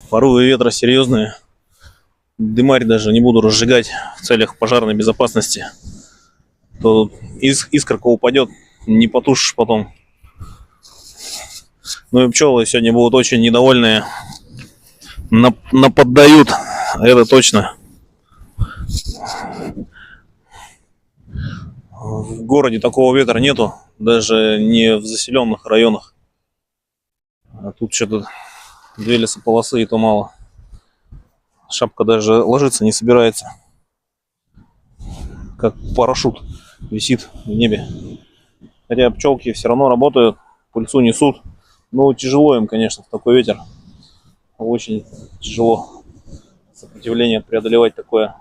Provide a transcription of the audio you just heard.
Порывы ветра серьезные. Дымарь даже не буду разжигать в целях пожарной безопасности. То искорка упадет, не потушишь потом. Ну и пчелы сегодня будут очень недовольные. Наподдают. Это точно. В городе такого ветра нету. Даже не в заселенных районах. А тут что-то 2 лесополосы, и то мало. Шапка даже ложиться не собирается. Как парашют висит в небе. Хотя пчелки все равно работают, пыльцу несут. Ну, тяжело им, конечно, в такой ветер. Очень тяжело сопротивление преодолевать такое.